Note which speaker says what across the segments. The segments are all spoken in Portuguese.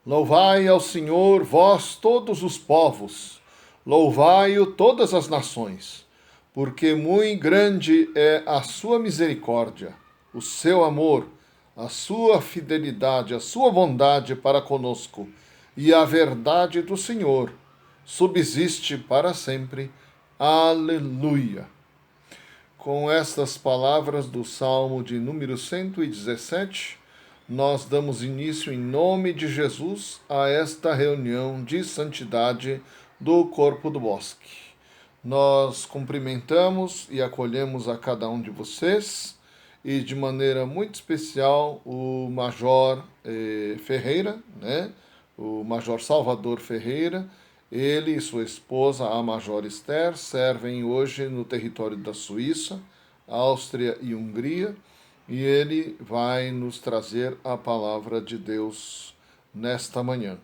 Speaker 1: Louvai ao Senhor, vós todos os povos, louvai-o todas as nações, porque muito grande é a sua misericórdia, o seu amor, a sua fidelidade, a sua bondade para conosco, e a verdade do Senhor subsiste para sempre. Aleluia. Com estas palavras do Salmo de número 117, nós damos início em nome de Jesus a esta reunião de santidade do Corpo do Bosque. Nós cumprimentamos e acolhemos a cada um de vocês e de maneira muito especial o Major Ferreira, né? O Major Salvador Ferreira. Ele e sua esposa, a Major Esther, servem hoje no território da Suíça, Áustria e Hungria, e ele vai nos trazer a palavra de Deus nesta manhã.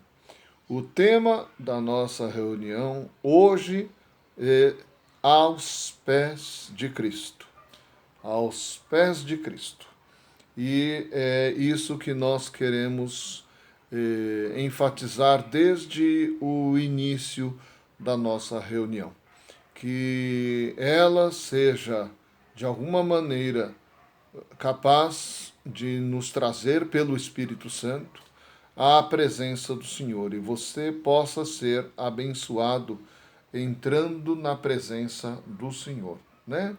Speaker 1: O tema da nossa reunião hoje é aos pés de Cristo. Aos pés de Cristo. E é isso que nós queremos enfatizar desde o início da nossa reunião. Que ela seja, de alguma maneira, capaz de nos trazer pelo Espírito Santo à presença do Senhor e você possa ser abençoado entrando na presença do Senhor, né?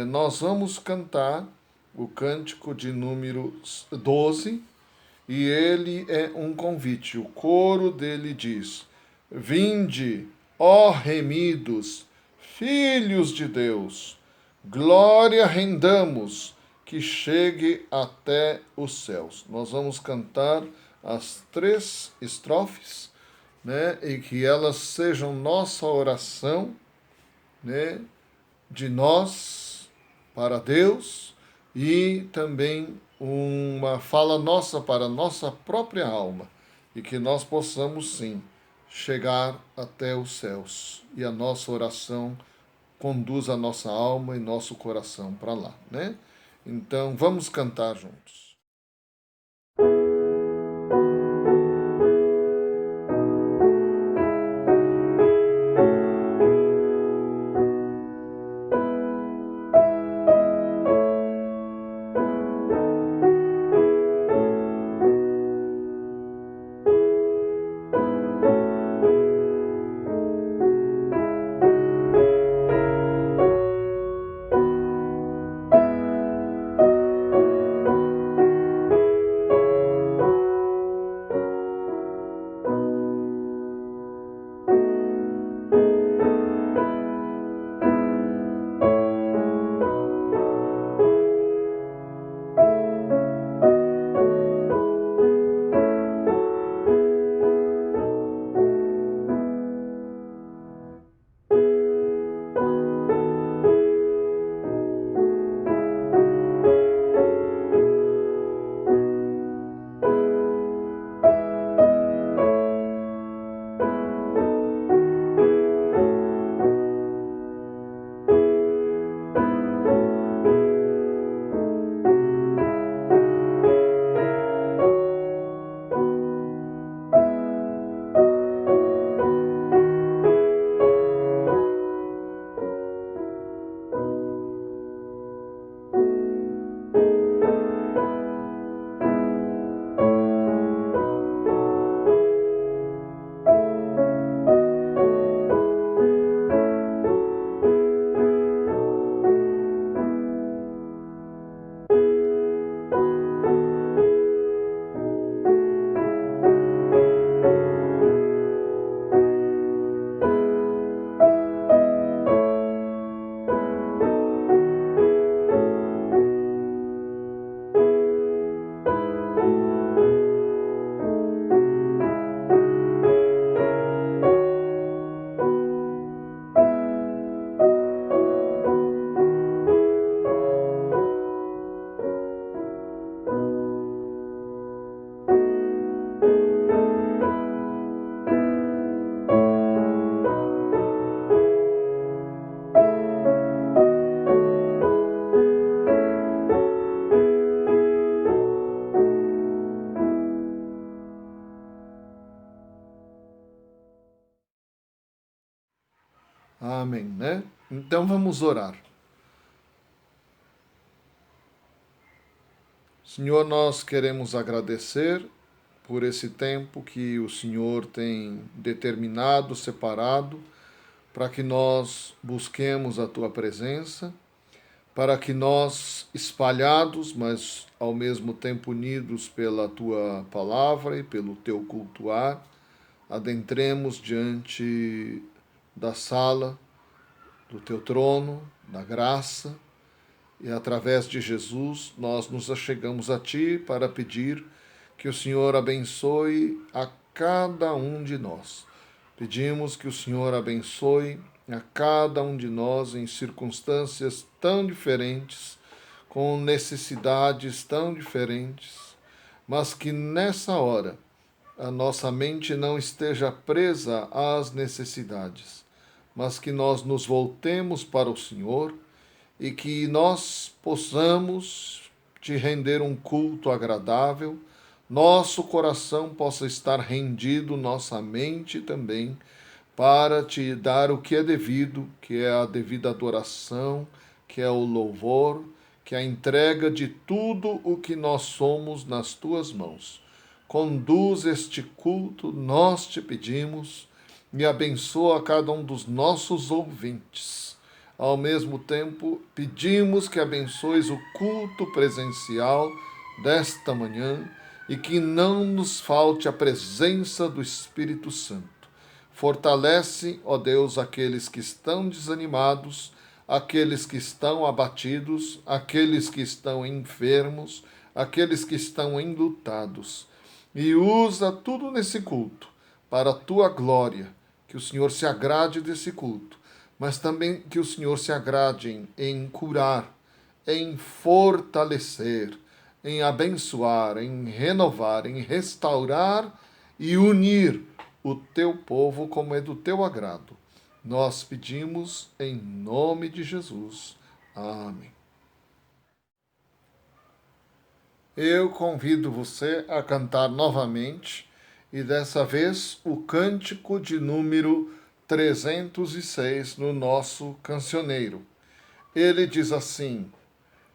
Speaker 1: Nós vamos cantar o cântico de número 12 e ele é um convite. O coro dele diz: Vinde, ó remidos, filhos de Deus, glória rendamos, que chegue até os céus. Nós vamos cantar as 3 estrofes, né? E que elas sejam nossa oração, né? De nós para Deus e também uma fala nossa para a nossa própria alma e que nós possamos sim chegar até os céus e a nossa oração conduz a nossa alma e nosso coração para lá, né? Então vamos cantar juntos. Amém, né? Então vamos orar. Senhor, nós queremos agradecer por esse tempo que o Senhor tem determinado, separado, para que nós busquemos a Tua presença, para que nós, espalhados, mas ao mesmo tempo unidos pela Tua palavra e pelo Teu cultuar, adentremos diante da sala do Teu trono, da graça, e através de Jesus nós nos achegamos a Ti para pedir que o Senhor abençoe a cada um de nós. Pedimos que o Senhor abençoe a cada um de nós em circunstâncias tão diferentes, com necessidades tão diferentes, mas que nessa hora a nossa mente não esteja presa às necessidades, mas que nós nos voltemos para o Senhor e que nós possamos te render um culto agradável, nosso coração possa estar rendido, nossa mente também, para te dar o que é devido, que é a devida adoração, que é o louvor, que é a entrega de tudo o que nós somos nas tuas mãos. Conduz este culto, nós te pedimos, e abençoa cada um dos nossos ouvintes. Ao mesmo tempo, pedimos que abençoes o culto presencial desta manhã e que não nos falte a presença do Espírito Santo. Fortalece, ó Deus, aqueles que estão desanimados, aqueles que estão abatidos, aqueles que estão enfermos, aqueles que estão enlutados. E usa tudo nesse culto para a tua glória, que o Senhor se agrade desse culto, mas também que o Senhor se agrade em curar, em fortalecer, em abençoar, em renovar, em restaurar e unir o teu povo como é do teu agrado. Nós pedimos em nome de Jesus. Amém. Eu convido você a cantar novamente, e dessa vez o cântico de número 306 no nosso cancioneiro. Ele diz assim: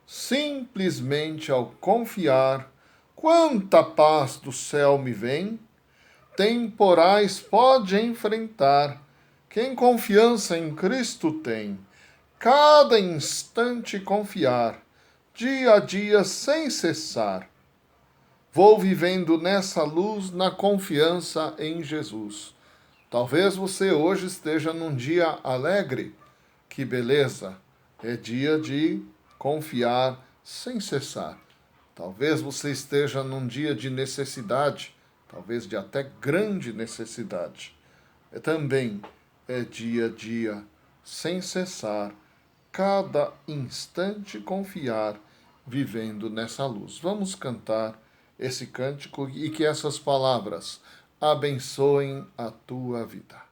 Speaker 1: simplesmente ao confiar, quanta paz do céu me vem, temporais pode enfrentar quem confiança em Cristo tem. Cada instante confiar, dia a dia sem cessar. Vou vivendo nessa luz, na confiança em Jesus. Talvez você hoje esteja num dia alegre. Que beleza! É dia de confiar sem cessar. Talvez você esteja num dia de necessidade, talvez de até grande necessidade. Também é dia a dia, sem cessar, cada instante confiar, vivendo nessa luz. Vamos cantar esse cântico e que essas palavras abençoem a tua vida.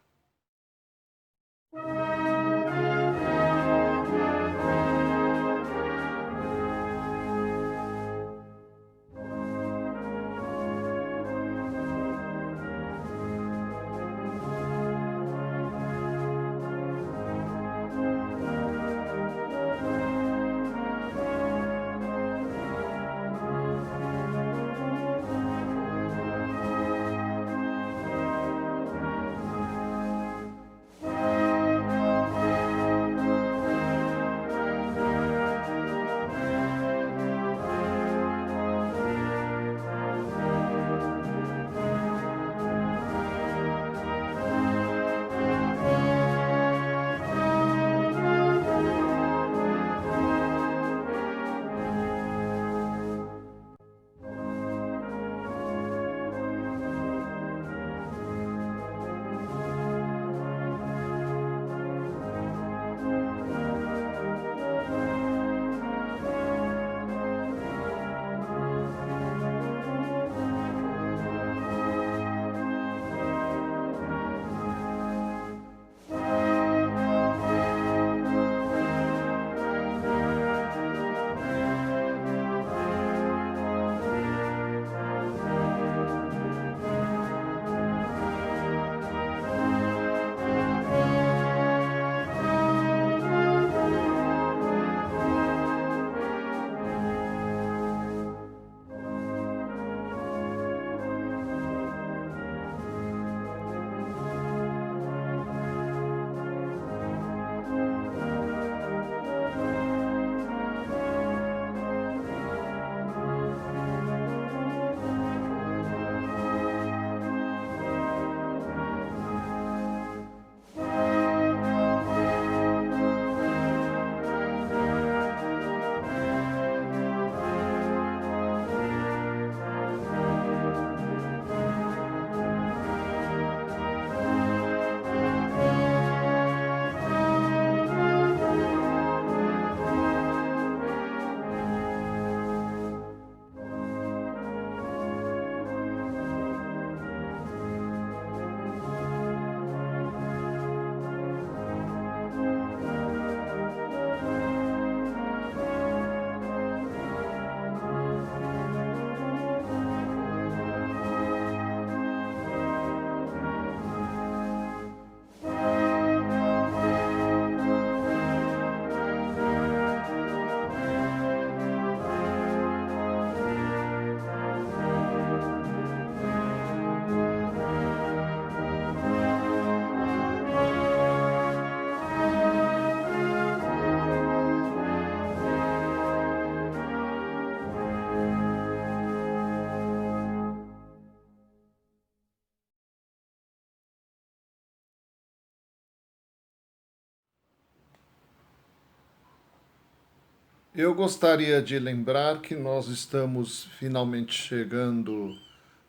Speaker 1: Eu gostaria de lembrar que nós estamos finalmente chegando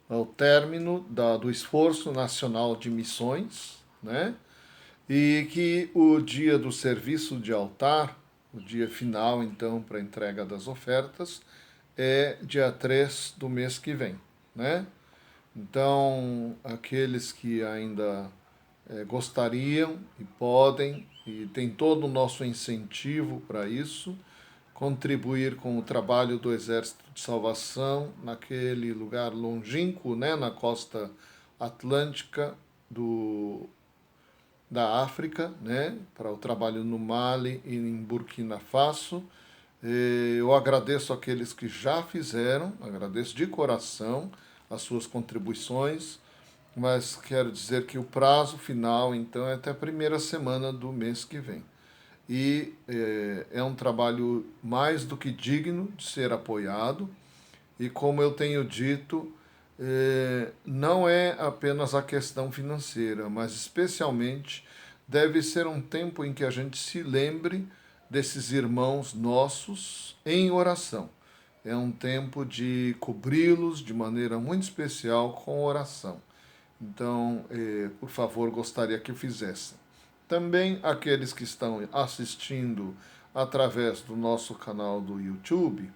Speaker 1: ao término do esforço nacional de missões, né? E que o dia do serviço de altar, o dia final, então, para a entrega das ofertas, é dia 3 do mês que vem, né? Então, aqueles que ainda gostariam e podem, e tem todo o nosso incentivo para isso, contribuir com o trabalho do Exército de Salvação naquele lugar longínquo, né, na costa atlântica do, da África, né, para o trabalho no Mali e em Burkina Faso. Eu agradeço aqueles que já fizeram, agradeço de coração as suas contribuições, mas quero dizer que o prazo final, então, é até a primeira semana do mês que vem. E é um trabalho mais do que digno de ser apoiado. E como eu tenho dito, não é apenas a questão financeira, mas especialmente deve ser um tempo em que a gente se lembre desses irmãos nossos em oração. É um tempo de cobri-los de maneira muito especial com oração. Então, por favor, gostaria que o fizessem. Também aqueles que estão assistindo através do nosso canal do YouTube,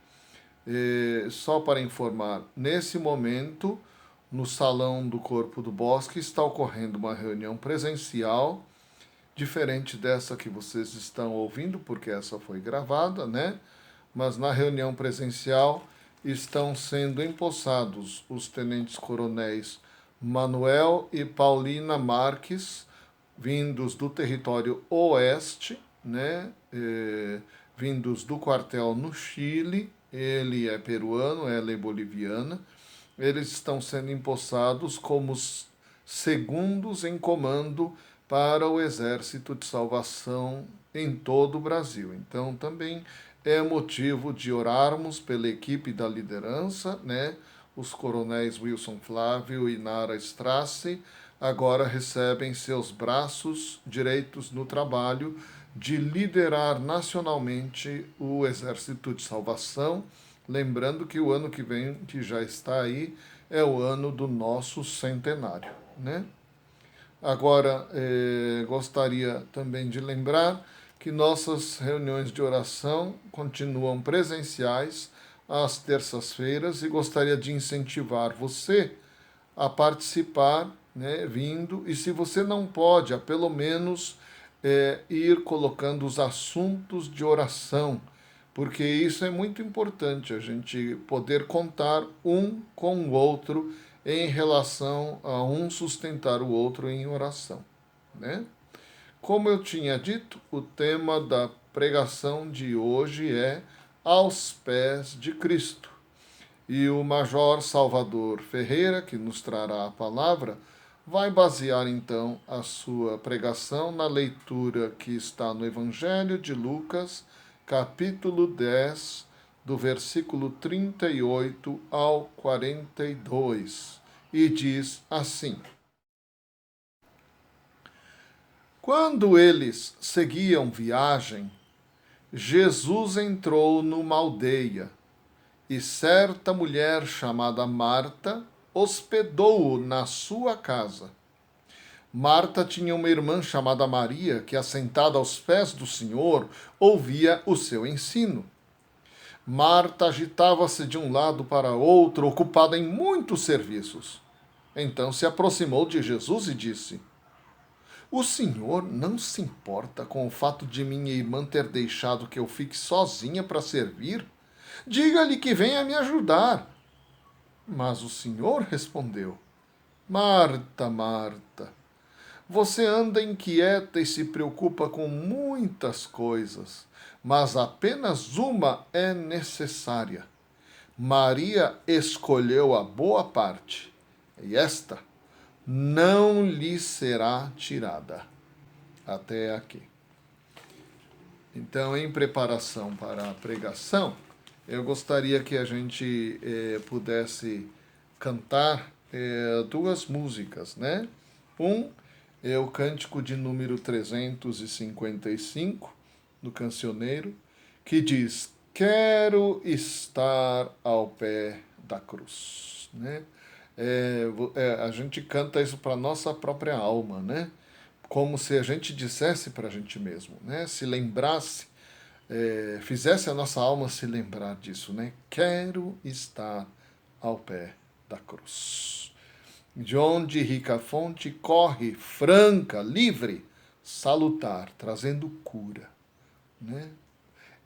Speaker 1: só para informar, nesse momento, no Salão do Corpo do Bosque, está ocorrendo uma reunião presencial, diferente dessa que vocês estão ouvindo, porque essa foi gravada, né? Mas na reunião presencial estão sendo empossados os tenentes-coronéis Manuel e Paulina Marques, vindos do território oeste, né? Vindos do quartel no Chile. Ele é peruano, ela é boliviana. Eles estão sendo empossados como segundos em comando para o Exército de Salvação em todo o Brasil. Então, também é motivo de orarmos pela equipe da liderança, né? Os coronéis Wilson Flávio e Nara Strasse agora recebem seus braços direitos no trabalho de liderar nacionalmente o Exército de Salvação. Lembrando que o ano que vem, que já está aí, é o ano do nosso centenário, né? Agora, gostaria também de lembrar que nossas reuniões de oração continuam presenciais às terças-feiras e gostaria de incentivar você a participar, né, vindo, e se você não pode, a pelo menos ir colocando os assuntos de oração, porque isso é muito importante, a gente poder contar um com o outro em relação a um sustentar o outro em oração, né? Como eu tinha dito, o tema da pregação de hoje é Aos Pés de Cristo. E o Major Salvador Ferreira, que nos trará a palavra, vai basear então a sua pregação na leitura que está no Evangelho de Lucas, capítulo 10, do versículo 38 ao 42. E diz assim: Quando eles seguiam viagem, Jesus entrou numa aldeia e certa mulher chamada Marta hospedou-o na sua casa. Marta tinha uma irmã chamada Maria, que, assentada aos pés do Senhor, ouvia o seu ensino. Marta agitava-se de um lado para outro, ocupada em muitos serviços. Então se aproximou de Jesus e disse: O Senhor não se importa com o fato de minha irmã ter deixado que eu fique sozinha para servir? Diga-lhe que venha me ajudar. Mas o Senhor respondeu: Marta, Marta, você anda inquieta e se preocupa com muitas coisas, mas apenas uma é necessária. Maria escolheu a boa parte, e esta não lhe será tirada. Até aqui. Então, em preparação para a pregação, eu gostaria que a gente pudesse cantar duas músicas, né? Um é o cântico de número 355 do cancioneiro, que diz: quero estar ao pé da cruz, né? A gente canta isso para nossa própria alma, né? Como se a gente dissesse para a gente mesmo, né? Se lembrasse, fizesse a nossa alma se lembrar disso, né? Quero estar ao pé da cruz. De onde rica fonte corre, franca, livre, salutar, trazendo cura, né?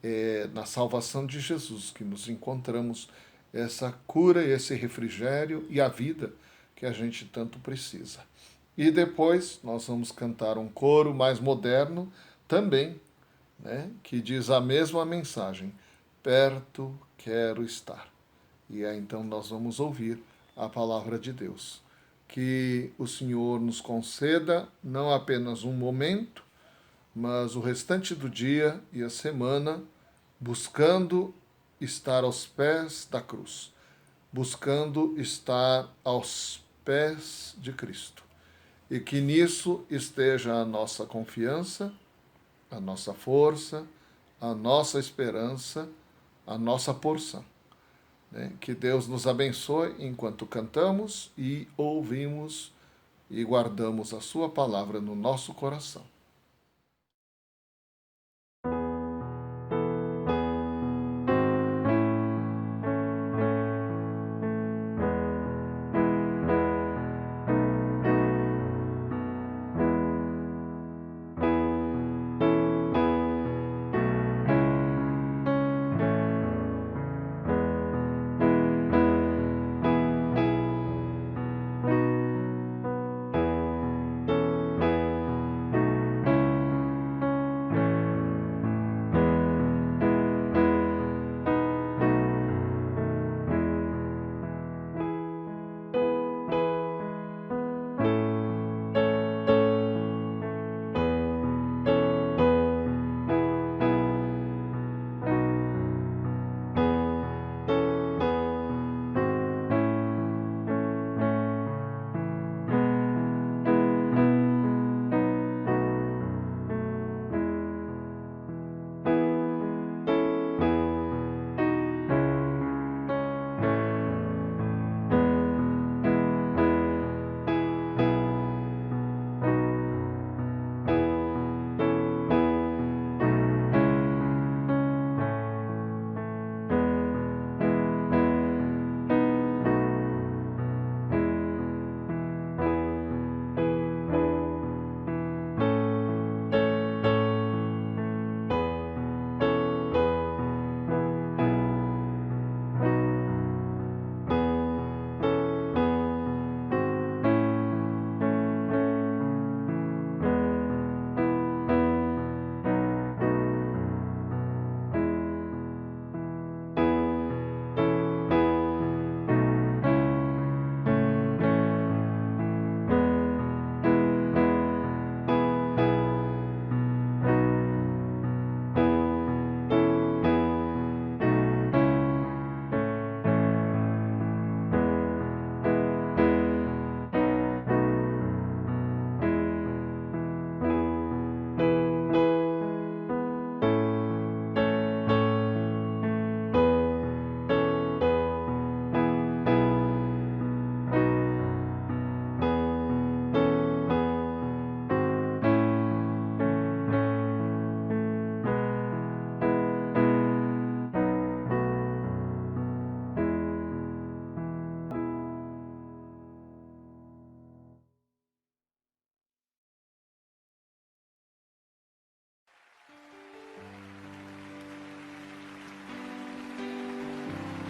Speaker 1: É na salvação de Jesus que nos encontramos essa cura, esse refrigério e a vida que a gente tanto precisa. E depois nós vamos cantar um coro mais moderno também, né, que diz a mesma mensagem: perto quero estar. E aí então nós vamos ouvir a palavra de Deus. Que o Senhor nos conceda não apenas um momento, mas o restante do dia e a semana buscando estar aos pés da cruz, buscando estar aos pés de Cristo. E que nisso esteja a nossa confiança, a nossa força, a nossa esperança, a nossa porção. Né? Que Deus nos abençoe enquanto cantamos e ouvimos e guardamos a sua palavra no nosso coração.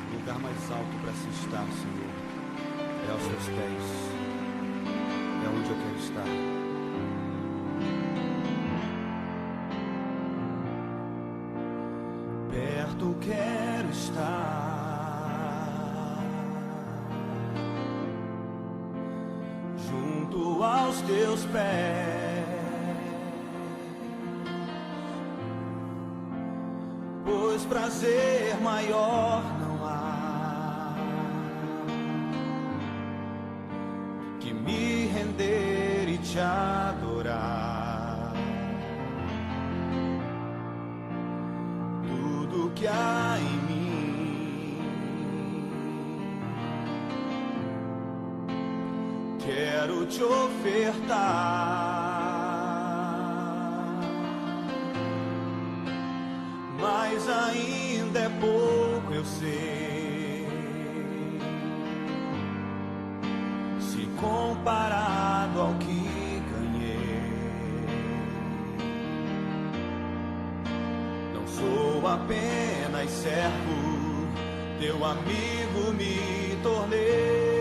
Speaker 2: O lugar mais alto para se estar, Senhor, é aos teus pés, é onde eu quero estar. Perto quero estar, junto aos teus pés, pois prazer maior não há que me render e te adorar. Tudo que há quero te ofertar, mas ainda é pouco, eu sei, se comparado ao que ganhei. Não sou apenas servo, teu amigo me tornei.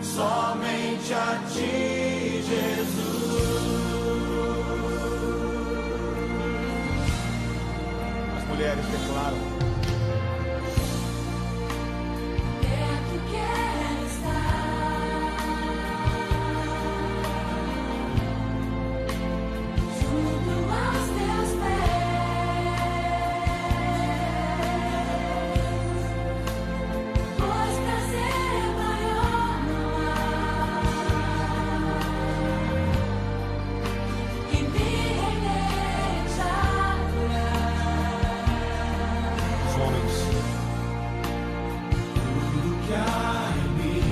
Speaker 2: Somente a ti, Jesus. As mulheres declaram:
Speaker 3: perto quero estar, junto aos teus pés, pois prazer maior não há que me render a
Speaker 2: os homens.
Speaker 3: tudo que há em mim.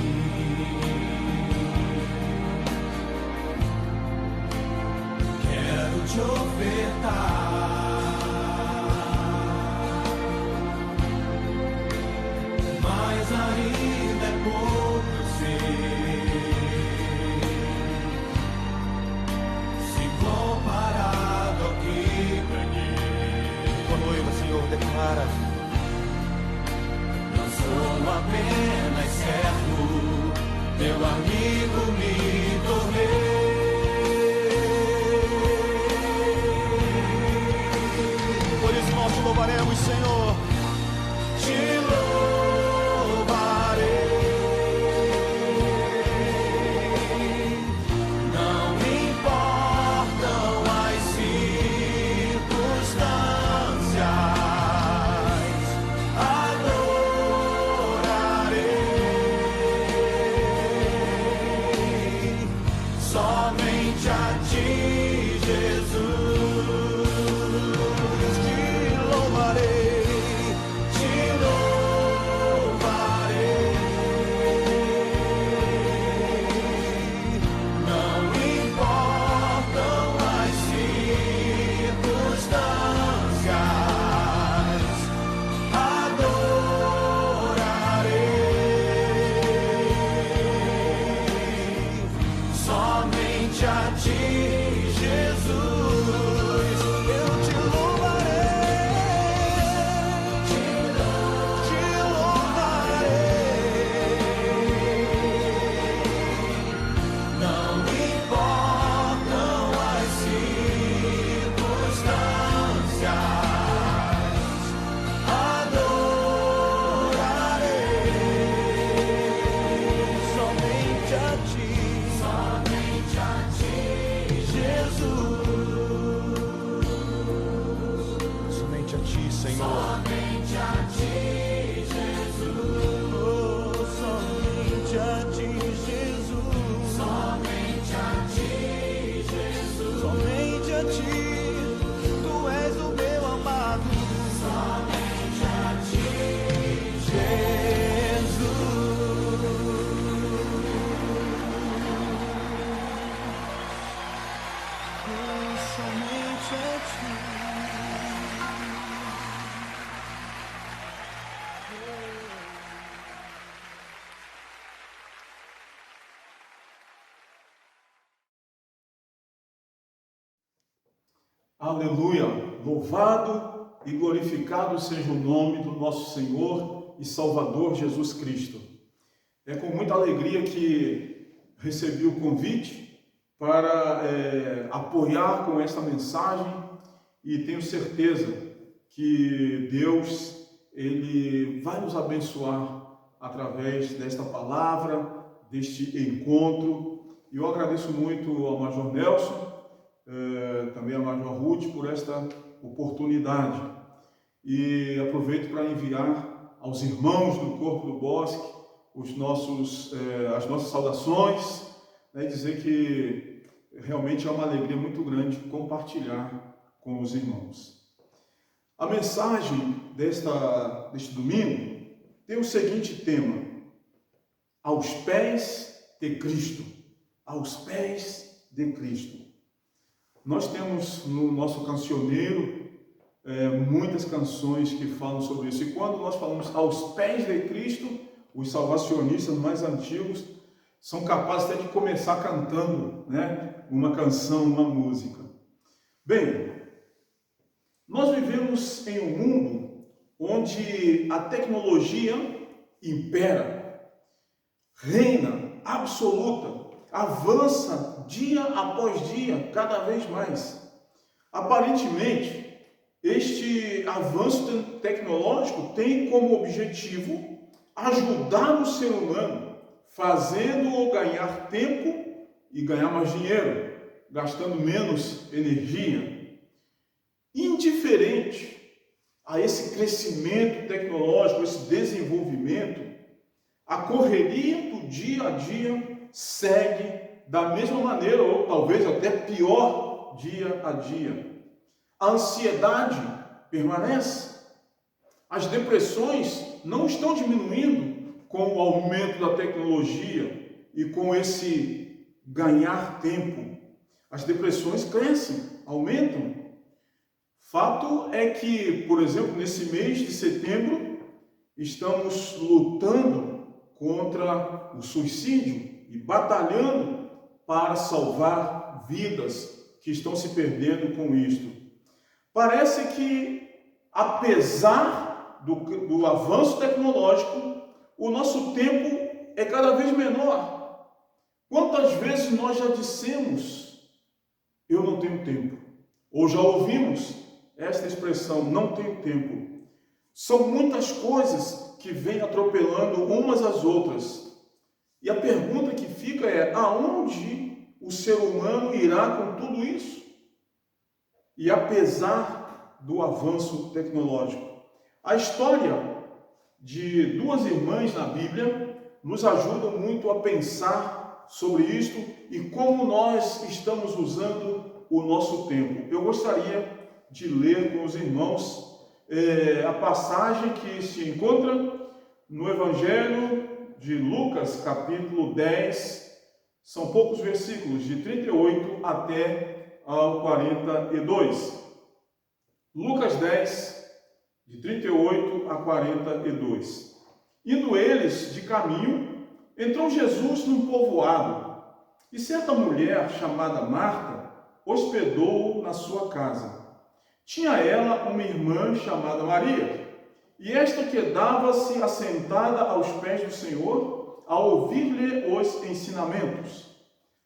Speaker 3: Quero te ofertar, mas ainda é pouco, eu sei, se comparado ao que ganhei.
Speaker 2: Tua noiva, Senhor, declara:
Speaker 3: Não sou apenas servo, teu amigo me tornei.
Speaker 2: por isso nós te louvaremos, Senhor.
Speaker 3: Te louvarei, não importam as circunstâncias, adorarei somente a ti, Jesus. Te louvarei, te louvarei. Não importam as circunstâncias, adorarei somente a ti, Jesus. Eu te louvarei, te louvarei. Não importam as circunstâncias, adorarei somente a ti, Jesus.
Speaker 2: Somente a ti, Senhor.
Speaker 3: Somente a ti, Jesus.
Speaker 2: Somente a ti, Jesus.
Speaker 3: Somente a ti, Jesus.
Speaker 2: Somente a ti. Tu és o meu amado.
Speaker 3: Somente a ti,
Speaker 2: Somente a ti.
Speaker 4: Aleluia! Louvado e glorificado seja o nome do nosso Senhor e Salvador Jesus Cristo. É com muita alegria que recebi o convite para apoiar com esta mensagem e tenho certeza que Deus ele vai nos abençoar através desta palavra, deste encontro E eu agradeço muito ao Major Nelson, também ao Major Ruth por esta oportunidade. E aproveito para enviar aos irmãos do Corpo do Bosque as nossas saudações, né, e dizer que realmente é uma alegria muito grande compartilhar com os irmãos. A mensagem deste domingo tem o seguinte tema: aos pés de Cristo. Aos pés de Cristo. Nós temos no nosso cancioneiro muitas canções que falam sobre isso. E quando nós falamos aos pés de Cristo, os salvacionistas mais antigos são capazes até de começar cantando, né, uma canção, uma música. Bem, nós vivemos em um mundo onde a tecnologia impera, reina absoluta, avança dia após dia, cada vez mais. Aparentemente, este avanço tecnológico tem como objetivo ajudar o ser humano, fazendo-o ganhar tempo e ganhar mais dinheiro, gastando menos energia. Indiferente a esse crescimento tecnológico, esse desenvolvimento, a correria do dia a dia segue da mesma maneira, ou talvez até pior, dia a dia. A ansiedade permanece. As depressões não estão diminuindo com o aumento da tecnologia e com esse ganhar tempo. As depressões crescem, aumentam. Fato é que, por exemplo, nesse mês de setembro, estamos lutando contra o suicídio e batalhando para salvar vidas que estão se perdendo com isto. Parece que, apesar do avanço tecnológico, o nosso tempo é cada vez menor. Quantas vezes nós já dissemos, eu não tenho tempo? Ou já ouvimos esta expressão, não tenho tempo? São muitas coisas que vêm atropelando umas às outras. E a pergunta que fica é, aonde o ser humano irá com tudo isso? E apesar do avanço tecnológico, a história de duas irmãs na Bíblia nos ajuda muito a pensar sobre isto e como nós estamos usando o nosso tempo. Eu gostaria de ler com os irmãos a passagem que se encontra no Evangelho de Lucas, capítulo 10, são poucos versículos, de 38 até ao 42. Lucas 10, de 38 a 42. Indo eles de caminho, entrou Jesus num povoado, e certa mulher chamada Marta hospedou-o na sua casa. Tinha ela uma irmã chamada Maria, e esta quedava-se assentada aos pés do Senhor, a ouvir-lhe os ensinamentos.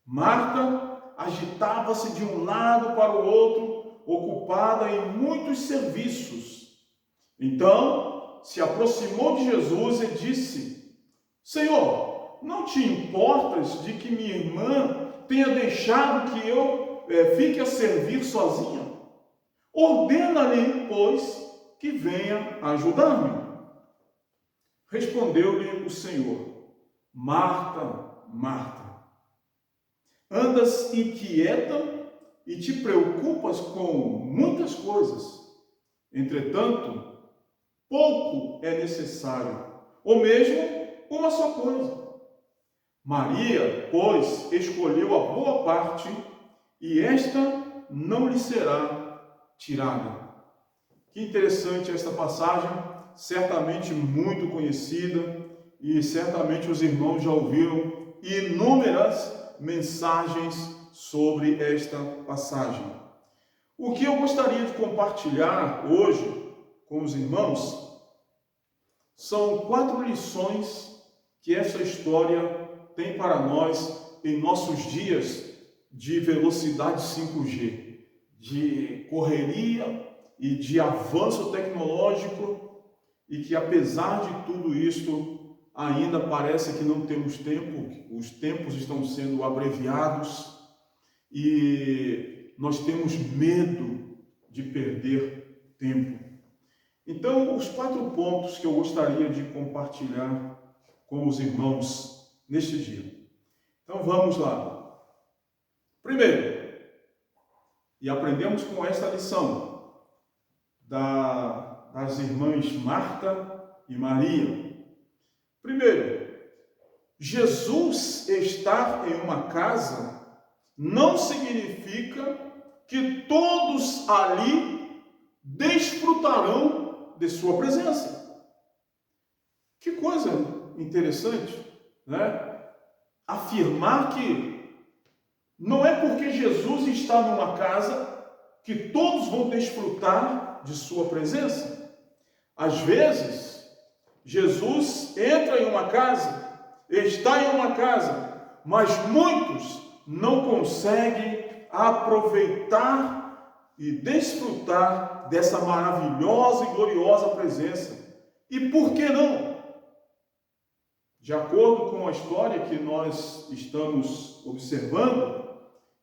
Speaker 4: Marta agitava-se de um lado para o outro, ocupada em muitos serviços. Então se aproximou de Jesus e disse: Senhor, não te importas de que minha irmã tenha deixado que eu fique a servir sozinha? Ordena-lhe, pois, que venha ajudar-me. Respondeu-lhe o Senhor: Marta, Marta, andas inquieta e te preocupas com muitas coisas. Entretanto, pouco é necessário, ou mesmo uma só coisa. Maria, pois, escolheu a boa parte, e esta não lhe será tirada. Que interessante esta passagem, certamente muito conhecida, e certamente os irmãos já ouviram inúmeras mensagens sobre esta passagem. O que eu gostaria de compartilhar hoje com os irmãos são 4 lições que essa história tem para nós em nossos dias de velocidade 5G, de correria e de avanço tecnológico, e que apesar de tudo isto, ainda parece que não temos tempo, os tempos estão sendo abreviados e nós temos medo de perder tempo. Então, os 4 pontos que eu gostaria de compartilhar com os irmãos neste dia. Então, vamos lá. Primeiro, e aprendemos com esta lição das irmãs Marta e Maria. Primeiro, Jesus estar em uma casa não significa que todos ali desfrutarão de sua presença. Que coisa interessante, né? Afirmar que não é porque Jesus está numa casa que todos vão desfrutar de sua presença. Às vezes, Jesus entra em uma casa, está em uma casa, mas muitos não conseguem aproveitar e desfrutar dessa maravilhosa e gloriosa presença. E por que não? De acordo com a história que nós estamos observando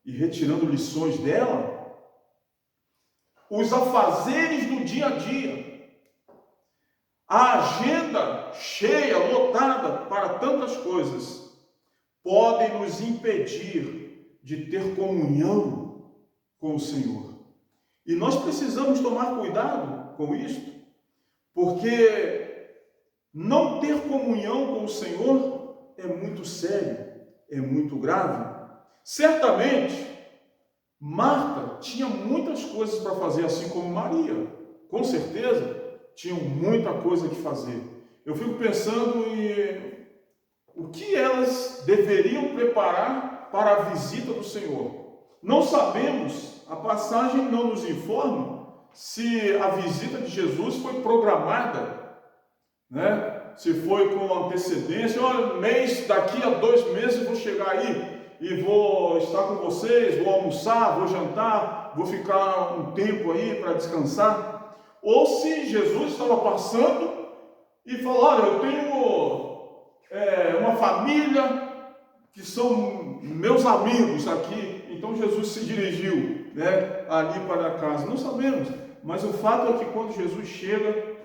Speaker 4: e retirando lições dela, os afazeres do dia a dia, a agenda cheia, lotada para tantas coisas, podem nos impedir de ter comunhão com o Senhor. E nós precisamos tomar cuidado com isto, porque não ter comunhão com o Senhor é muito sério, é muito grave. Certamente, Marta tinha muitas coisas para fazer, assim como Maria. Com certeza, tinham muita coisa que fazer. Eu fico pensando em o que elas deveriam preparar para a visita do Senhor. Não sabemos, a passagem não nos informa se a visita de Jesus foi programada, né? Se foi com antecedência. Olha, daqui a 2 meses eu vou chegar aí e vou estar com vocês, vou almoçar, vou jantar, vou ficar um tempo aí para descansar. Ou se Jesus estava passando e falou: olha, eu tenho uma família que são meus amigos aqui. Então Jesus se dirigiu, né, ali para a casa. Não sabemos, mas o fato é que quando Jesus chega,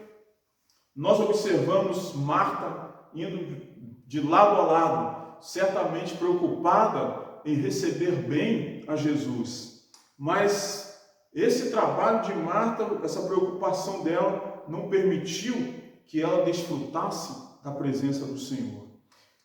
Speaker 4: nós observamos Marta indo de lado a lado, certamente preocupada em receber bem a Jesus. Mas esse trabalho de Marta, essa preocupação dela, não permitiu que ela desfrutasse da presença do Senhor.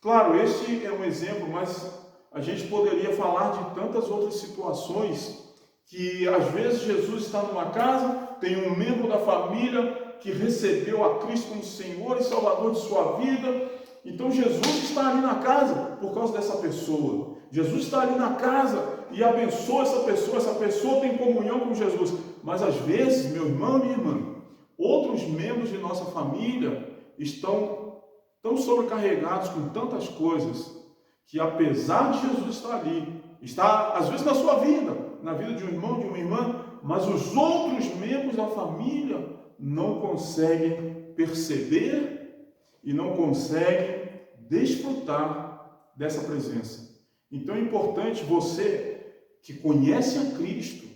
Speaker 4: Claro, este é um exemplo, mas a gente poderia falar de tantas outras situações que às vezes Jesus está numa casa, tem um membro da família que recebeu a Cristo como Senhor e Salvador de sua vida. Então Jesus está ali na casa por causa dessa pessoa. Jesus está ali na casa e abençoa essa pessoa tem comunhão com Jesus. Mas às vezes, meu irmão e minha irmã, outros membros de nossa família estão tão sobrecarregados com tantas coisas, que apesar de Jesus estar ali, está às vezes na sua vida, na vida de um irmão, de uma irmã, mas os outros membros da família não conseguem perceber e não conseguem desfrutar dessa presença. Então é importante você que conhece a Cristo,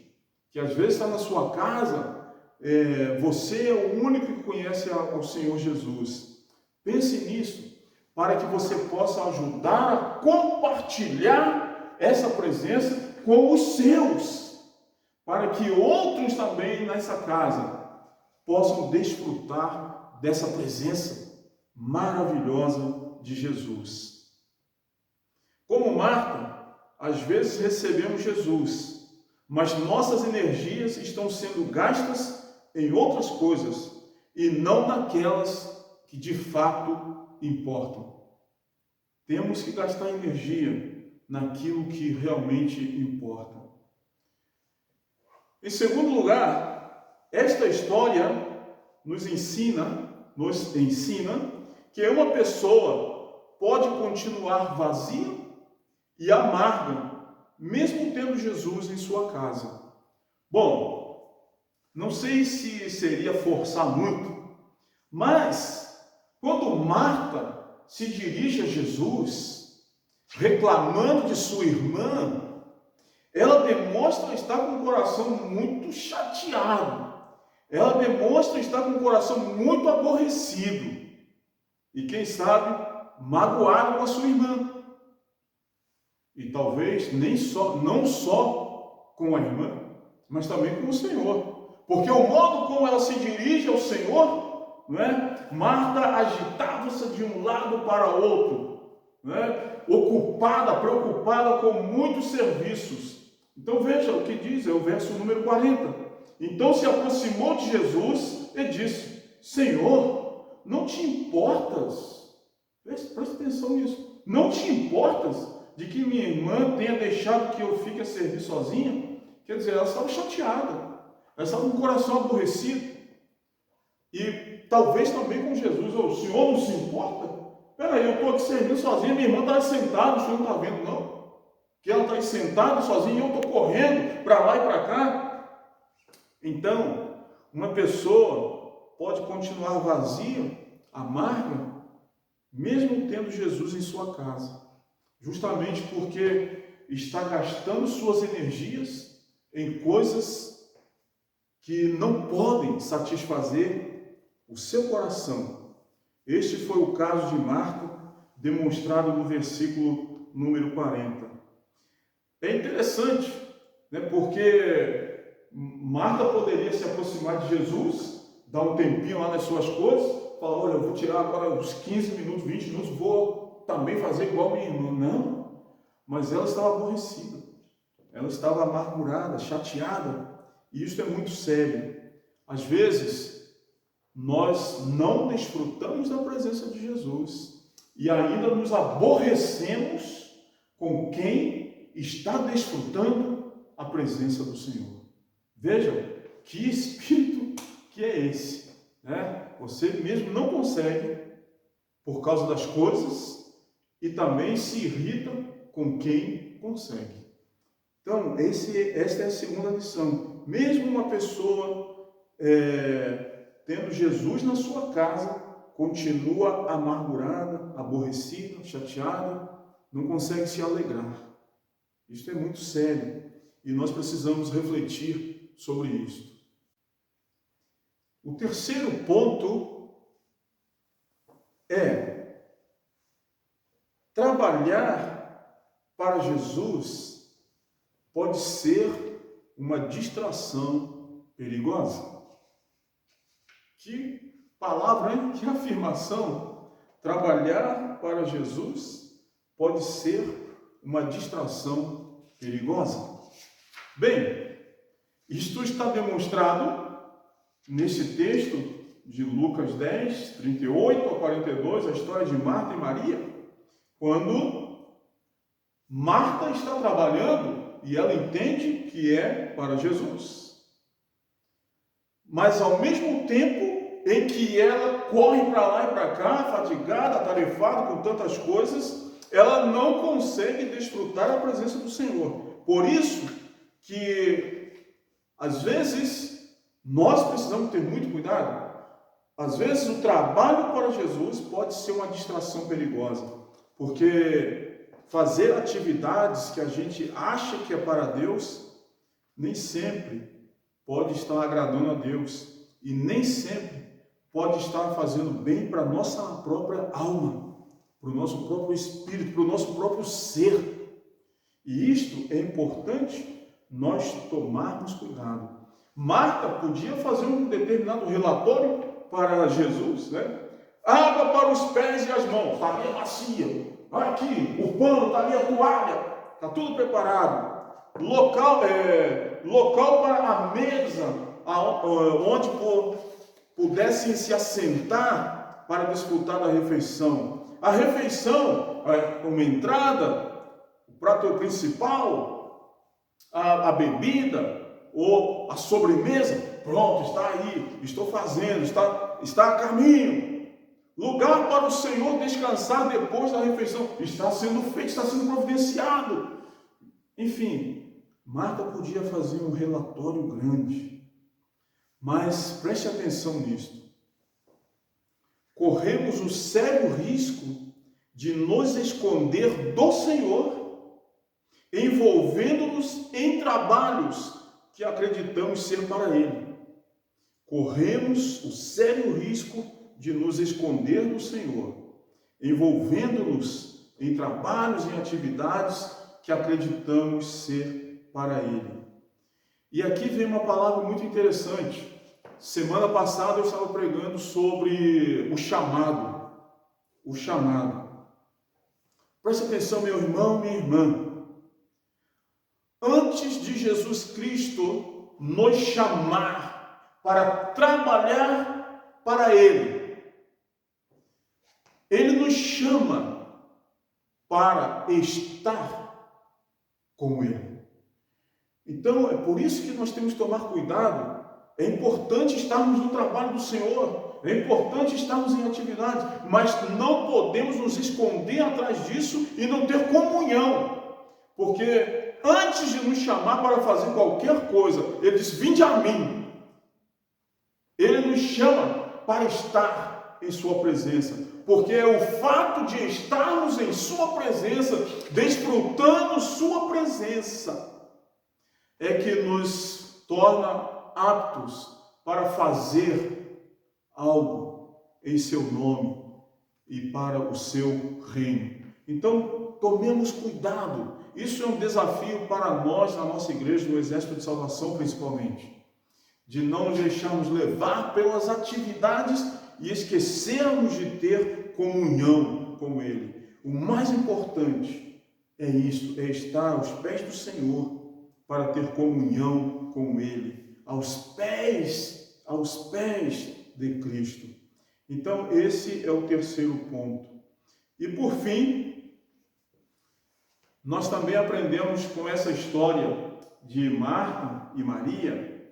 Speaker 4: que às vezes está na sua casa, você é o único que conhece ao Senhor Jesus. Pense nisso, para que você possa ajudar a compartilhar essa presença com os seus, para que outros também nessa casa possam desfrutar dessa presença maravilhosa de Jesus. Como Marta, às vezes recebemos Jesus, mas nossas energias estão sendo gastas em outras coisas e não naquelas que de fato importam. Temos que gastar energia naquilo que realmente importa. Em segundo lugar, esta história nos ensina que uma pessoa pode continuar vazia e amarga, mesmo tendo Jesus em sua casa. Bom, não sei se seria forçar muito, mas quando Marta se dirige a Jesus, reclamando de sua irmã, ela demonstra estar com o coração muito chateado. Ela demonstra estar com o coração muito aborrecido. E quem sabe, magoado com a sua irmã. E talvez não só com a irmã, mas também com o Senhor. Porque o modo como ela se dirige ao Senhor, não é? Marta agitava-se de um lado para outro, não é? Ocupada, preocupada com muitos serviços. Então veja o que diz, é o verso número 40. Então se aproximou de Jesus e disse: Senhor, não te importas? Preste atenção nisso. Não te importas de que minha irmã tenha deixado que eu fique a servir sozinha? Quer dizer, ela estava chateada, ela estava com o coração aborrecido. E talvez também com Jesus: o Senhor não se importa? Peraí, eu estou aqui servindo sozinha, minha irmã está aí sentada, o Senhor não está vendo não? Que ela está aí sentada sozinha e eu estou correndo para lá e para cá. Então, uma pessoa pode continuar vazia, amarga, mesmo tendo Jesus em sua casa, justamente porque está gastando suas energias em coisas que não podem satisfazer o seu coração. Este foi o caso de Marta, demonstrado no versículo número 40. É interessante, né, porque Marta poderia se aproximar de Jesus, dar um tempinho lá nas suas coisas, falar: olha, eu vou tirar agora uns 15 minutos, 20 minutos, vou também fazer igual minha irmã. Não, mas ela estava aborrecida, ela estava amargurada, chateada, e isso é muito sério. Às vezes, nós não desfrutamos da presença de Jesus e ainda nos aborrecemos com quem está desfrutando a presença do Senhor. Veja que espírito que é esse, né? Você mesmo não consegue por causa das coisas e também se irrita com quem consegue. Então, esta é a segunda lição. Mesmo uma pessoa tendo Jesus na sua casa, continua amargurada, aborrecida, chateada, não consegue se alegrar. Isso é muito sério e nós precisamos refletir sobre isso. O terceiro ponto é trabalhar para Jesus pode ser uma distração perigosa. Que palavra, hein? Que afirmação! Trabalhar para Jesus pode ser uma distração perigosa. Bem, isto está demonstrado nesse texto de Lucas 10, 38 a 42, a história de Marta e Maria, quando Marta está trabalhando e ela entende que é para Jesus. Mas ao mesmo tempo em que ela corre para lá e para cá, fatigada, atarefada com tantas coisas, ela não consegue desfrutar a presença do Senhor. Por isso que, às vezes, nós precisamos ter muito cuidado. Às vezes, o trabalho para Jesus pode ser uma distração perigosa, porque fazer atividades que a gente acha que é para Deus, nem sempre pode estar agradando a Deus, e nem sempre pode estar fazendo bem para a nossa própria alma, para o nosso próprio espírito, para o nosso próprio ser. E isto é importante nós tomarmos cuidado. Marta podia fazer um determinado relatório para Jesus, né? Água para os pés e as mãos, está ali a bacia, aqui, o pano, está ali a toalha, está tudo preparado. Local para a mesa, onde pudessem se assentar para desfrutar da refeição. A refeição, uma entrada, o prato principal, a bebida ou a sobremesa, pronto, está aí, estou fazendo, está a caminho. Lugar para o Senhor descansar depois da refeição, está sendo feito, está sendo providenciado. Enfim, Marta podia fazer um relatório grande, mas preste atenção nisto. Corremos o sério risco de nos esconder do Senhor, envolvendo-nos em trabalhos que acreditamos ser para Ele. Corremos o sério risco de nos esconder do Senhor, envolvendo-nos em trabalhos e atividades que acreditamos ser para Ele. E aqui vem uma palavra muito interessante. Semana passada eu estava pregando sobre o chamado. O chamado. Preste atenção, meu irmão, minha irmã. Antes de Jesus Cristo nos chamar para trabalhar para Ele, Ele nos chama para estar com Ele. Então, é por isso que nós temos que tomar cuidado. É importante estarmos no trabalho do Senhor, é importante estarmos em atividade, mas não podemos nos esconder atrás disso e não ter comunhão, porque antes de nos chamar para fazer qualquer coisa, Ele diz: vinde a mim. Ele nos chama para estar em sua presença, porque é o fato de estarmos em sua presença, desfrutando sua presença, é que nos torna aptos para fazer algo em seu nome e para o seu reino. Então, tomemos cuidado. Isso é um desafio para nós, na nossa igreja, no Exército de Salvação principalmente, de não nos deixarmos levar pelas atividades e esquecermos de ter comunhão com Ele. O mais importante é isso, é estar aos pés do Senhor para ter comunhão com Ele, aos pés de Cristo. Então, esse é o terceiro ponto. E por fim, nós também aprendemos com essa história de Marta e Maria,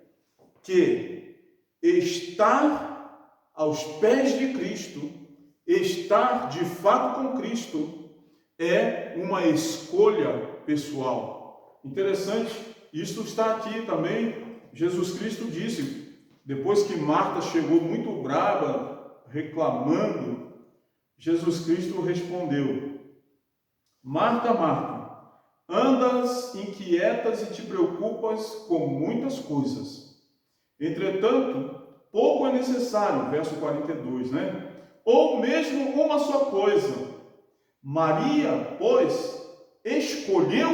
Speaker 4: que estar aos pés de Cristo, estar de fato com Cristo, é uma escolha pessoal. Interessante, isso está aqui também. Jesus Cristo disse, depois que Marta chegou muito brava, reclamando, Jesus Cristo respondeu: Marta, Marta, andas inquietas e te preocupas com muitas coisas. Entretanto, pouco é necessário, verso 42, né? Ou mesmo uma só coisa. Maria, pois, escolheu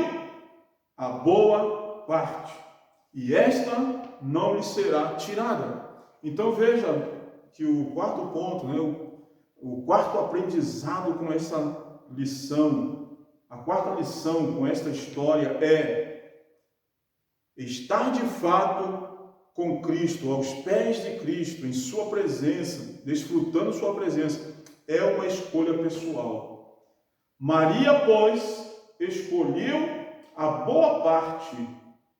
Speaker 4: a boa parte, e esta não lhe será tirada. Então veja que o quarto ponto, né, o quarto aprendizado com essa lição, a quarta lição com esta história é estar de fato com Cristo, aos pés de Cristo, em sua presença, desfrutando sua presença, é uma escolha pessoal. Maria, pois, escolheu a boa parte,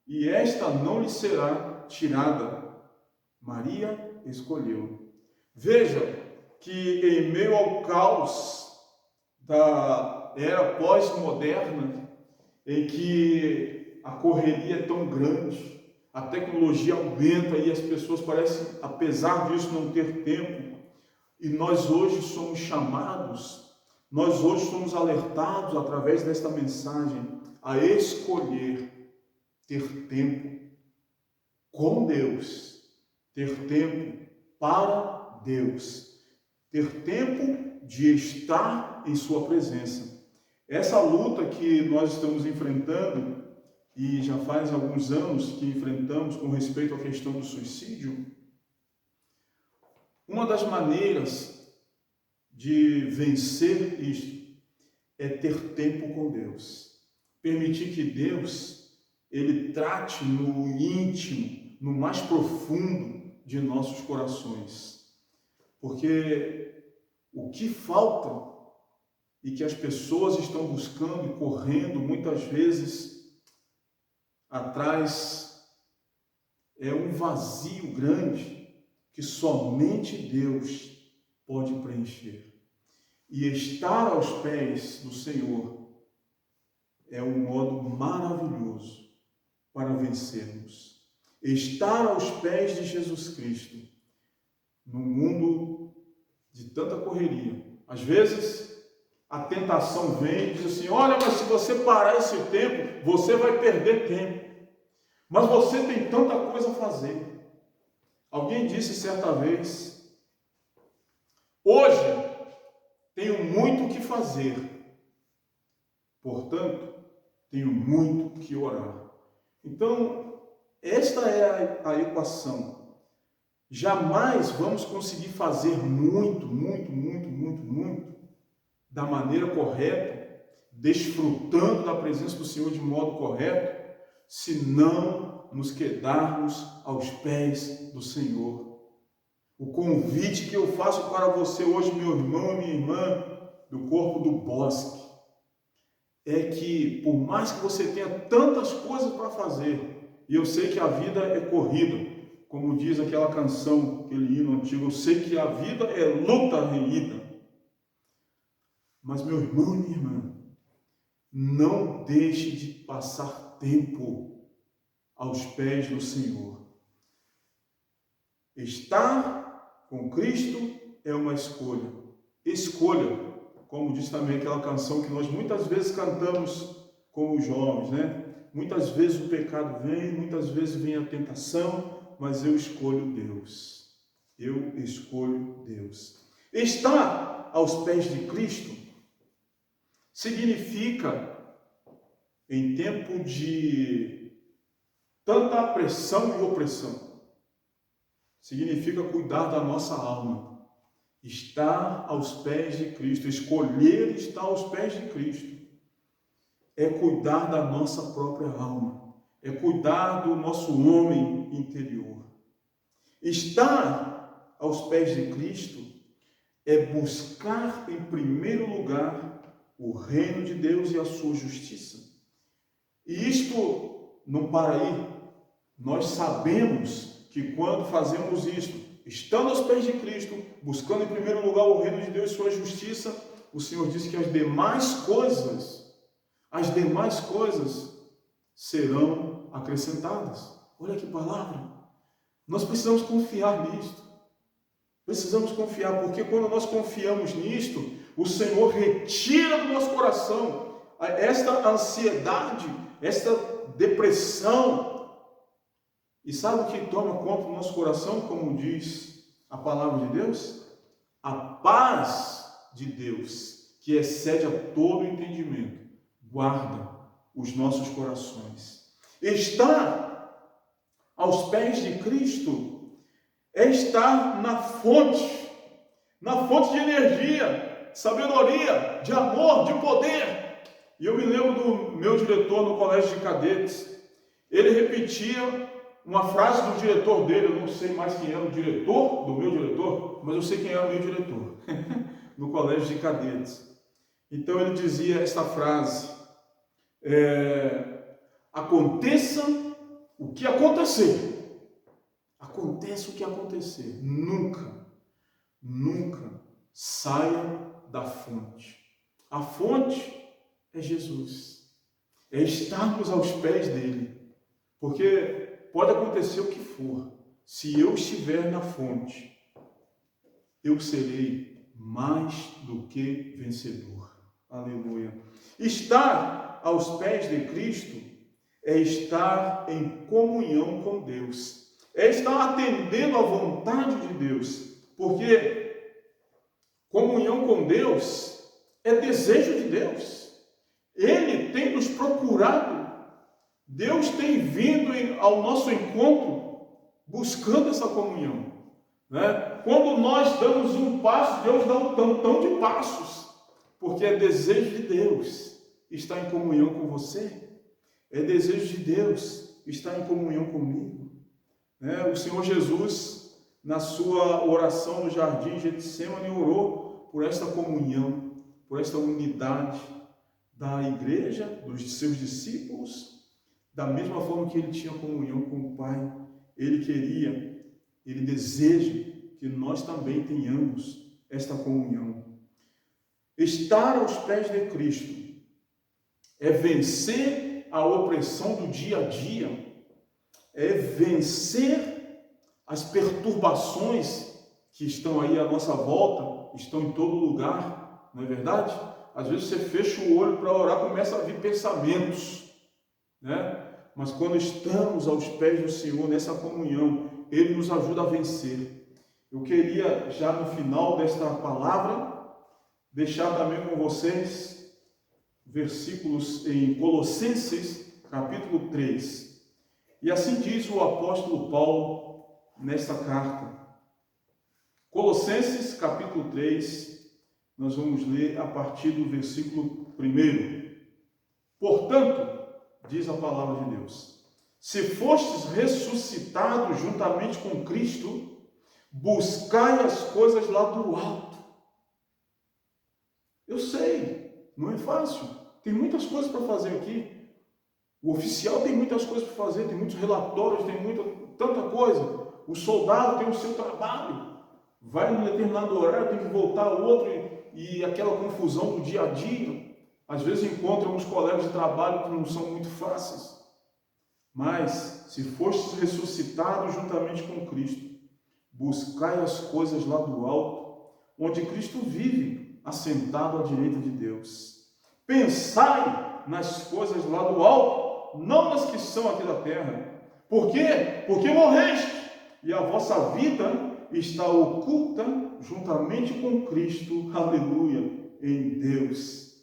Speaker 4: e esta não lhe será tirada. Maria escolheu. Veja que em meio ao caos da era pós-moderna, em que a correria é tão grande, a tecnologia aumenta e as pessoas parecem, apesar disso, não ter tempo, e nós hoje somos chamados, nós hoje somos alertados através desta mensagem a escolher ter tempo com Deus, ter tempo para Deus, ter tempo de estar em sua presença. Essa luta que nós estamos enfrentando, e já faz alguns anos que enfrentamos com respeito à questão do suicídio, uma das maneiras de vencer isto é ter tempo com Deus. Permitir que Deus, Ele trate no íntimo, no mais profundo de nossos corações. Porque o que falta e que as pessoas estão buscando e correndo muitas vezes atrás é um vazio grande que somente Deus pode preencher. E estar aos pés do Senhor é um modo maravilhoso para vencermos. Estar aos pés de Jesus Cristo, no mundo de tanta correria. Às vezes, a tentação vem e diz assim: olha, mas se você parar esse tempo, você vai perder tempo. Mas você tem tanta coisa a fazer. Alguém disse certa vez: hoje tenho muito o que fazer, portanto, tenho muito que orar. Então, esta é a equação. Jamais vamos conseguir fazer muito da maneira correta, desfrutando da presença do Senhor de modo correto, se não nos quedarmos aos pés do Senhor. O convite que eu faço para você hoje, meu irmão e minha irmã, do corpo do Bosque, é que, por mais que você tenha tantas coisas para fazer, e eu sei que a vida é corrida, como diz aquela canção, aquele hino antigo, eu sei que a vida é luta renhida. Mas, meu irmão e minha irmã, não deixe de passar tempo aos pés do Senhor. Estar com Cristo é uma escolha. Escolha, como diz também aquela canção que nós muitas vezes cantamos como jovens, né? Muitas vezes o pecado vem, muitas vezes vem a tentação, mas eu escolho Deus. Eu escolho Deus. Estar aos pés de Cristo significa, em tempo de tanta pressão e opressão, significa cuidar da nossa alma. Estar aos pés de Cristo, escolher estar aos pés de Cristo, é cuidar da nossa própria alma, é cuidar do nosso homem interior. Estar aos pés de Cristo é buscar em primeiro lugar o reino de Deus e a sua justiça. E isto não para aí. Nós sabemos que quando fazemos isto, estando aos pés de Cristo, buscando em primeiro lugar o reino de Deus e sua justiça, o Senhor disse que as demais coisas serão acrescentadas. Olha que palavra! Nós precisamos confiar nisto. Precisamos confiar, porque quando nós confiamos nisto, o Senhor retira do nosso coração esta ansiedade, esta depressão. E sabe o que toma conta do nosso coração, como diz a palavra de Deus? A paz de Deus, que excede a todo entendimento, guarda os nossos corações. Estar aos pés de Cristo é estar na fonte de energia, sabedoria, de amor, de poder. E eu me lembro do meu diretor no colégio de cadetes. Ele repetia uma frase do diretor dele, eu não sei mais quem era o diretor do meu diretor, mas eu sei quem era o meu diretor, no colégio de cadetes. Então ele dizia esta frase: aconteça o que acontecer, aconteça o que acontecer, nunca saia da fonte. A fonte é Jesus, é estarmos aos pés dele, porque pode acontecer o que for, se eu estiver na fonte, eu serei mais do que vencedor. Aleluia. Estar aos pés de Cristo é estar em comunhão com Deus, é estar atendendo à vontade de Deus, porque comunhão com Deus é desejo de Deus. Ele tem nos procurado, Deus tem vindo ao nosso encontro buscando essa comunhão, né? Quando nós damos um passo, Deus dá um tantão de passos, porque é desejo de Deus estar em comunhão com você, é desejo de Deus estar em comunhão comigo, né? O Senhor Jesus, na sua oração no jardim Getsêmani, orou por esta comunhão, por esta unidade da igreja, dos seus discípulos, da mesma forma que ele tinha comunhão com o Pai. Ele deseja que nós também tenhamos esta comunhão. Estar aos pés de Cristo é vencer a opressão do dia a dia, é vencer as perturbações que estão aí à nossa volta, estão em todo lugar, não é verdade? Às vezes você fecha o olho para orar, começa a vir pensamentos, né? Mas quando estamos aos pés do Senhor, nessa comunhão, Ele nos ajuda a vencer. Eu queria, já no final desta palavra, deixar também com vocês versículos em Colossenses, capítulo 3. E assim diz o apóstolo Paulo nesta carta. Colossenses, capítulo 3, nós vamos ler a partir do versículo 1. Portanto, diz a palavra de Deus, se fostes ressuscitados juntamente com Cristo, buscai as coisas lá do alto. Eu sei, não é fácil. Tem muitas coisas para fazer aqui. O oficial tem muitas coisas para fazer, tem muitos relatórios, tem tanta coisa. O soldado tem o seu trabalho. Vai num determinado horário, tem que voltar a outro e aquela confusão do dia a dia. Às vezes encontra uns colegas de trabalho que não são muito fáceis. Mas, se fostes ressuscitados juntamente com Cristo, buscai as coisas lá do alto, onde Cristo vive, assentado à direita de Deus. Pensai nas coisas lá do alto, não nas que são aqui da terra. Por quê? Porque morreste, e a vossa vida está oculta juntamente com Cristo, aleluia, em Deus.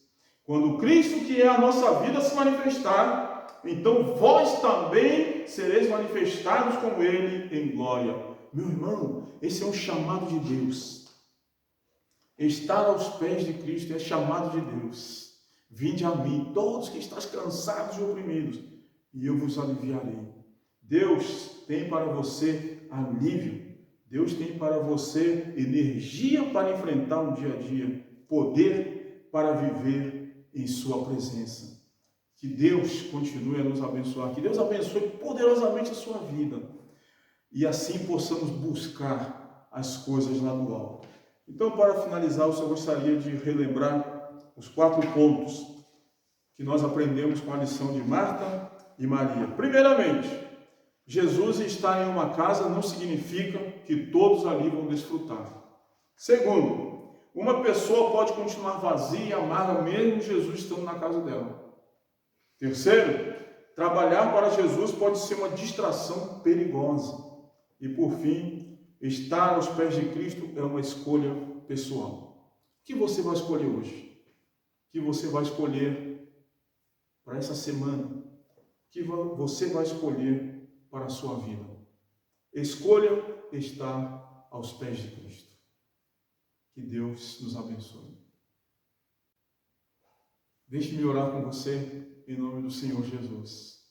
Speaker 4: Quando Cristo, que é a nossa vida, se manifestar, então vós também sereis manifestados com Ele em glória. Meu irmão, esse é um chamado de Deus. Estar aos pés de Cristo é chamado de Deus. Vinde a mim, todos que estáis cansados e oprimidos, e eu vos aliviarei. Deus tem para você alívio. Deus tem para você energia para enfrentar o dia a dia, poder para viver em sua presença. Que Deus continue a nos abençoar, que Deus abençoe poderosamente a sua vida e assim possamos buscar as coisas lá do alto. Então, para finalizar, eu só gostaria de relembrar os 4 pontos que nós aprendemos com a lição de Marta e Maria. Primeiramente, Jesus estar em uma casa não significa que todos ali vão desfrutar. Segundo, uma pessoa pode continuar vazia e amarga mesmo Jesus estando na casa dela. Terceiro, trabalhar para Jesus pode ser uma distração perigosa. E por fim, estar aos pés de Cristo é uma escolha pessoal. O que você vai escolher hoje? O que você vai escolher para essa semana? O que você vai escolher para a sua vida? Escolha estar aos pés de Cristo. Que Deus nos abençoe. Deixe-me orar com você em nome do Senhor Jesus.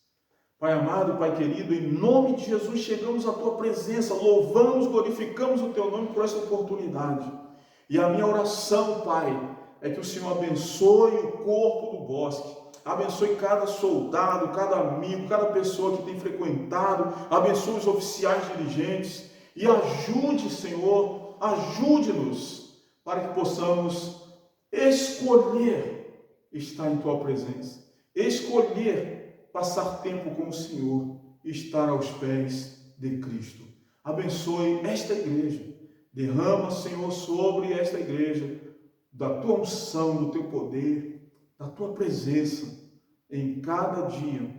Speaker 4: Pai amado, Pai querido, em nome de Jesus chegamos à Tua presença, louvamos, glorificamos o Teu nome por essa oportunidade. E a minha oração, Pai, é que o Senhor abençoe o corpo do bosque, abençoe cada soldado, cada amigo, cada pessoa que tem frequentado, abençoe os oficiais dirigentes e ajude, Senhor, ajude-nos para que possamos escolher estar em Tua presença, escolher passar tempo com o Senhor e estar aos pés de Cristo. Abençoe esta igreja, derrama, Senhor, sobre esta igreja da Tua unção, do Teu poder, da Tua presença em cada dia,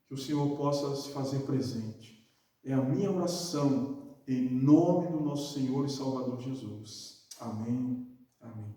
Speaker 4: que o Senhor possa se fazer presente. É a minha oração em nome do nosso Senhor e Salvador Jesus. Amém. Amém.